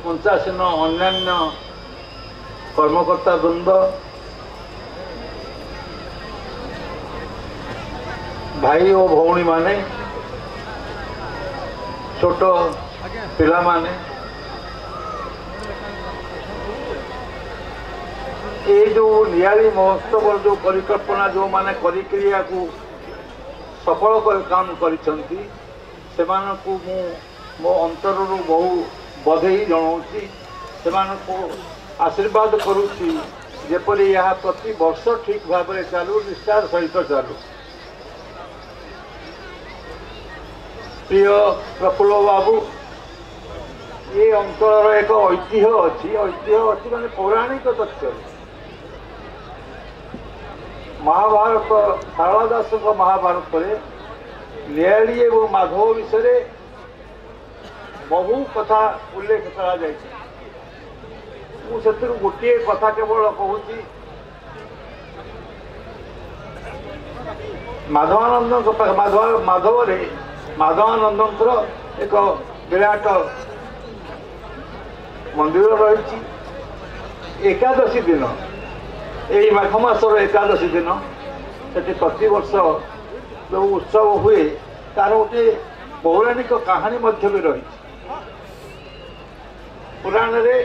पंचासीन अन्यान्य कर्मकर्ता वृंद भाई और भौणी माने छोट पिला माने ये जो नियाली महोत्सव जो परिकल्पना जो माने करिक्रिया को सफल कर काम करिसंती सेमानकु मो अंतर बहु बधई जनाऊँगी सेमानकु आशीर्वाद करुच्ची जेपरी यह प्रति वर्ष ठीक भाव में चालू निष्ठार सहित चालू। प्रिय प्रफुल्ल बाबू ये अंचल एक ऐतिह्य अच्छी माने पौराणिक तथ्य महाभारत शारदा दास महाभारत नियाली एवं माधव विषय बहु कथा उल्लेख करा गोटे कथा केवल कहूँ माधवानंद एक विराट मंदिर रही एकादशी दिन यही माघ मासर एकादशी दिन से प्रति वर्ष जो उत्सव हुए तार गोटे पौराणिक कहानी भी रही पुराण रे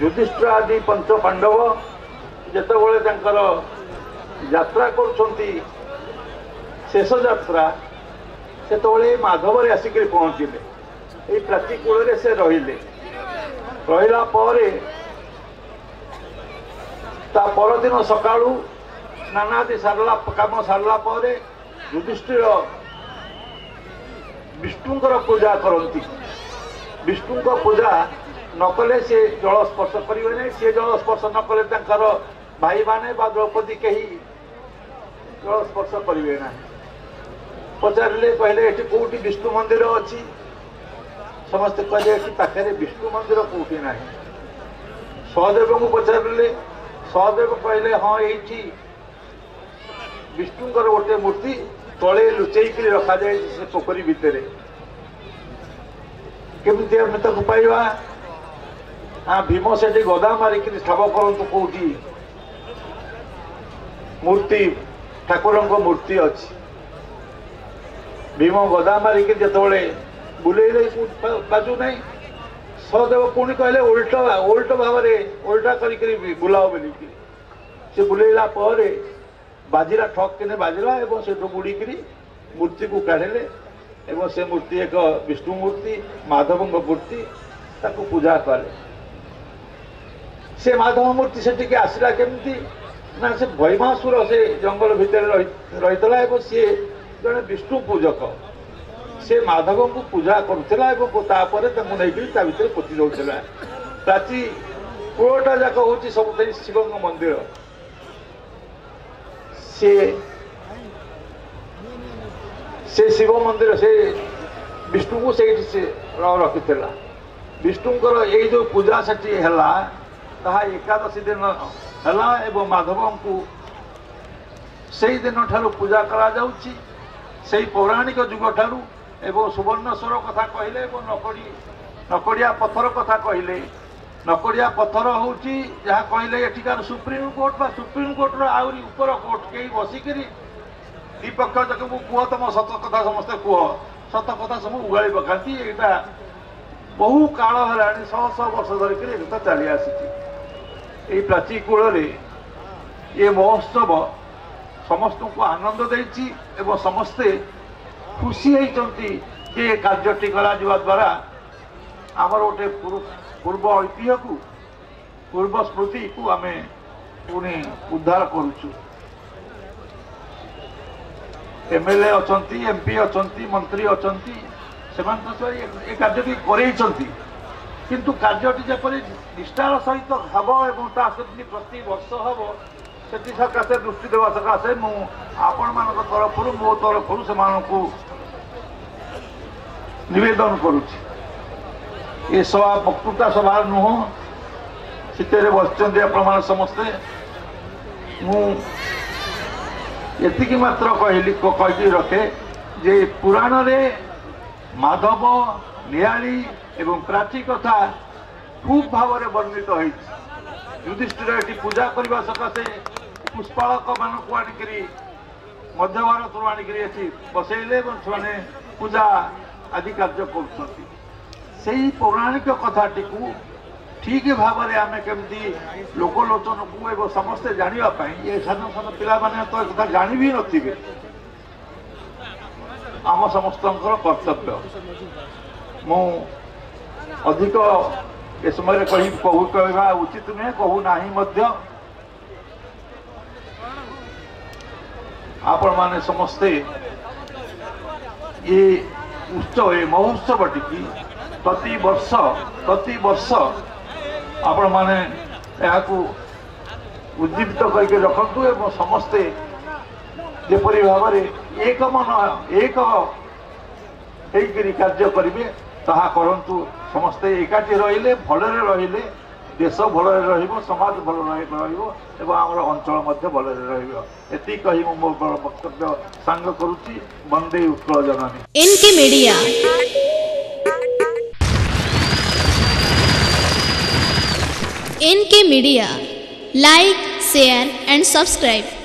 युधिष्ठिर आदि पंच पांडव जिते यात्रा कर शेष यात्रा से माधव आसिक पहुँचले ये प्राचीकूल से रहा परदिन सका स्नानादि सारा कम सारा युधिष्ठिर विष्णुंकर पूजा करती विष्णु पूजा नकले से जल स्पर्श करेंगे नहीं सी जल स्पर्श नकले भाई माने द्रौपदी कहीं जल स्पर्श करेंगे ना पचारे कहले ये कौटी विष्णु मंदिर अच्छी समस्ते कहले पाखे विष्णु मंदिर कौटी ना सहदेव को पचारे सहदेव कहले हाँ ये विष्णुंकर गोटे मूर्ति तले लुचेक रखा जाए से पोखरी भितर केमती आम पाइबा हाँ भीम से गदा मारिक ठाब करूँ कौटी मूर्ति ठाकुर मूर्ति अच्छी भीम गदा मारिक जिते बुले बाजू ना सहदेव पुणी कहले उल्ट भाव उल्टा कर बुलाओ बोलिकी से बुलेला बाजिला ठक के बाजिला एवं से बुड़ीक मूर्ति को काढ़े एवं से मूर्ति एक विष्णु मूर्ति माधव मूर्ति ताको पूजा कले से माधव मूर्ति से आसला केमती ना से भैमासुर से जंगल भितर रही सी जड़े विष्णु पूजक से माधव को पूजा करुला नहीं पोति दौला प्राची कूलटा जाक हूँ सब शिव मंदिर से शिव मंदिर से विष्णु को से रखी विष्णुंकर ये जो पूजा से एकादशी दिन है एवं माधव को से दिन ठारू पूजा करा जाउची से पौराणिक जुग ठारू एवं सुवर्णस्वर कथा कहले नकड़िया पत्थर कथा कहले नकड़िया पत्थर हूँ जहाँ कहले एठिकार सुप्रीम कोर्ट आहरी उपर कोर्ट कहीं बसिक दीपक्ष जाक कह तुम सत कथा समस्ते कह सत कथा सब उगाड़ी पकाती यहाँ बहु काल है शह वर्ष धरिक चली आसी प्राचीकूल ये महोत्सव समस्त को आनंद देती एवं समस्ते खुशी होती ये कार्यटी करा द्वारा आमर गोटे पूर्व ऐतिह्य को पूर्व स्मृति को आम पुणी उद्धार करुचु एमएलए अच्छा एमपी अच्छा मंत्री अच्छा से कार्यटी कर किंतु कार्यटी जपरी निष्ठार सहित हम एवं प्रति वर्ष हम से सकाशे दृष्टि देवा सकाशे आपण मान तरफ मो तरफ से नवेदन करुच्ची ये सभा वक्तृता सभा नुह शीत बस प्रमाण समस्ते मुझी मात्र कही रखे जे पुराण रे माधव नियाणी एवं प्राची कथा खूब भाव में वर्णित हो युधिष्ठिर ये पूजा करने सकाशे पुष्पालक मानक आनिकी मध्य भारत आनिकी बसैले से पूजा आदि कार्य कर पौराणिक कथाटी को ठीक भाव में आम केमती लोकलोचन को एवं समस्ते जानापी ये साधारण साधारण पिला माने तो कथा जानी भी नथिबे आम समस्त कर्तव्य मु अधिक ए समय कहवा उचित नुहे कहू ना आपण माने समस्ते ये उत्सव ये महोत्सव टी प्रति वर्ष आपण माने उज्जीवित करके रखु एवं समस्ते जेपरी भाव एक मन एक कार्य करेंगे ताहा करंतु समस्ते एकाठी रहिले भलरे रहिले देश भलरे रहिबो समाज भल रहिबो एवं आमर अंचल मध्य भलरे रहिबो एति कहि मो वक्तव्य सांग करूची Bande Utkala Janani NK media like share and subscribe.